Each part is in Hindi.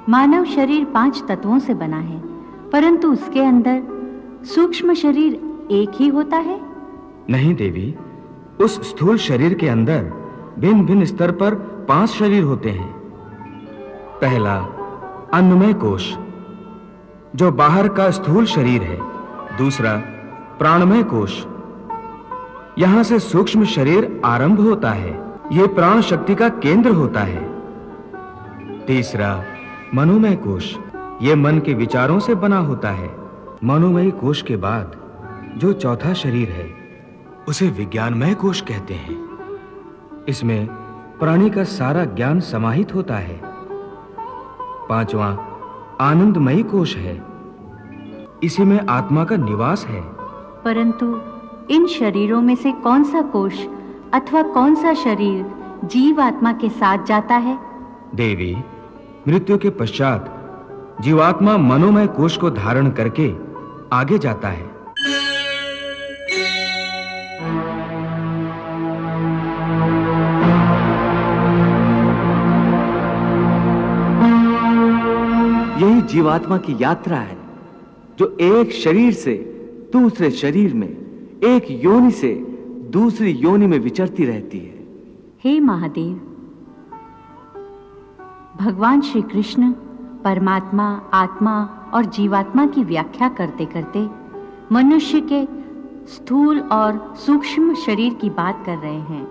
मानव शरीर 5 तत्वों से बना है, परंतु उसके अंदर सूक्ष्म शरीर एक ही होता है? नहीं देवी, उस स्थूल शरीर के अंदर भिन्न-भिन्न स्तर पर 5 शरीर होते हैं। पहला अन्नमय कोश, जो बाहर का स्थूल शरीर है। दूसरा प्राणमय कोश, यहां से सूक्ष्म शरीर आरंभ होता है, यह प्राण शक्ति का केंद्र होता है। तीसरा मनोमय कोश, यह मन के विचारों से बना होता है। मनोमय कोश के बाद जो चौथा शरीर है उसे विज्ञानमय कोश कहते हैं। इसमें प्राणी का सारा ज्ञान समाहित होता है। पांचवां आनंदमयी कोश है, इसी में आत्मा का निवास है। परंतु इन शरीरों में से कौन सा कोश अथवा कौन सा शरीर जीव आत्मा के साथ जाता है? देवी, मृत्यु के पश्चात जीवात्मा मनोमय कोश को धारण करके आगे जाता है। यही जीवात्मा की यात्रा है, जो एक शरीर से दूसरे शरीर में, एक योनि से दूसरी योनि में विचरती रहती है। हे महादेव, भगवान श्री कृष्ण परमात्मा, आत्मा और जीवात्मा की व्याख्या करते करते मनुष्य के स्थूल और सूक्ष्म शरीर की बात कर रहे हैं।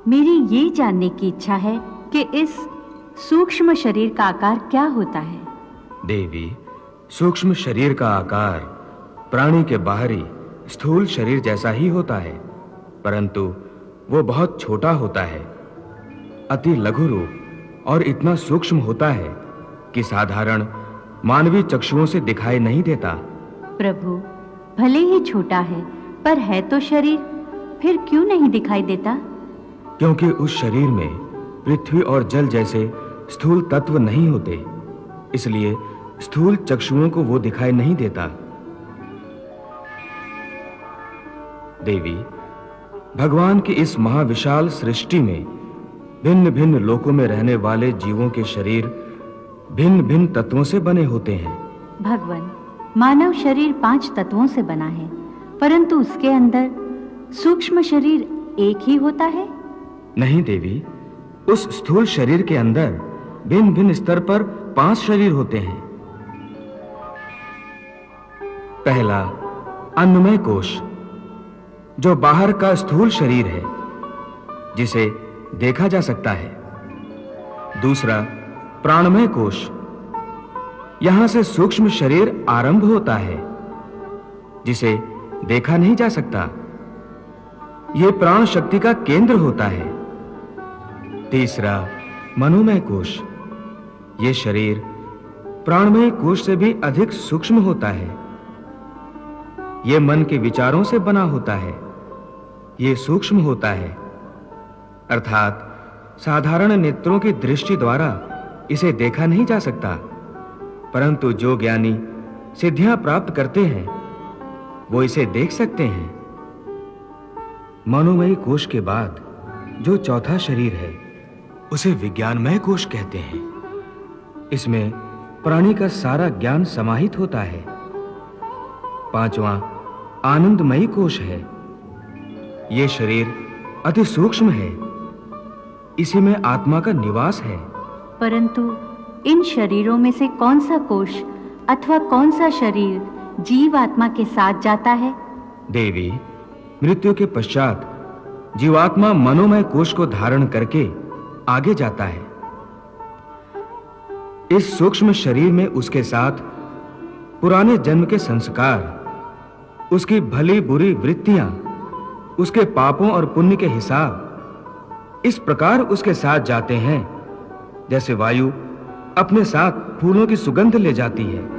मेरी ये जानने की इच्छा है कि इस सूक्ष्म शरीर का आकार क्या होता है? देवी, सूक्ष्म शरीर का आकार प्राणी के बाहरी स्थूल शरीर जैसा ही होता है, परंतु वो बहुत छोटा होता है, अति लघु रूप और इतना सूक्ष्म होता है कि साधारण मानवीय चक्षुओं से दिखाई नहीं देता। प्रभु, भले ही छोटा है, पर है तो शरीर, फिर क्यों नहीं दिखाई देता? क्योंकि उस शरीर में पृथ्वी और जल जैसे स्थूल तत्व नहीं होते, इसलिए स्थूल चक्षुओं को वो दिखाई नहीं देता। देवी, भगवान की इस महाविशाल सृष्टि में भिन्न-भिन्न लोकों में रहने वाले जीवों के शरीर भिन्न-भिन्न तत्वों से बने होते हैं। भगवान, मानव शरीर 5 तत्वों से बना है, परंतु उसके अंदर सूक्ष्म शरीर एक ही होता है? नहीं देवी, उस स्थूल शरीर के अंदर भिन्न-भिन्न स्तर पर 5 शरीर होते हैं। पहला अन्नमय कोश, जो बाहर का स्थूल शरीर है, जिसे देखा जा सकता है। दूसरा प्राणमय कोश, यहां से सूक्ष्म शरीर आरंभ होता है, जिसे देखा नहीं जा सकता, यह प्राण शक्ति का केंद्र होता है। तीसरा मनोमय कोश, यह शरीर प्राणमय कोश से भी अधिक सूक्ष्म होता है, यह मन के विचारों से बना होता है, यह सूक्ष्म होता है, अर्थात साधारण नेत्रों की दृष्टि द्वारा इसे देखा नहीं जा सकता, परंतु जो ज्ञानी सिद्धियां प्राप्त करते हैं वो इसे देख सकते हैं। मनोमय कोश के बाद जो चौथा शरीर है उसे विज्ञानमय कोश कहते हैं। इसमें प्राणी का सारा ज्ञान समाहित होता है। पांचवां आनंदमयी कोश है, यह शरीर अति सूक्ष्म है, इसी में आत्मा का निवास है। परंतु इन शरीरों में से कौन सा कोश अथवा कौन सा शरीर जीव आत्मा के साथ जाता है? देवी, मृत्यु के पश्चात जीवात्मा मनोमय कोश को धारण करके आगे जाता है। इस सूक्ष्म शरीर में उसके साथ पुराने जन्म के संस्कार, उसकी भली बुरी वृत्तियां, उसके पापों और पुण्य के हिसाब इस प्रकार उसके साथ जाते हैं जैसे वायु अपने साथ फूलों की सुगंध ले जाती है।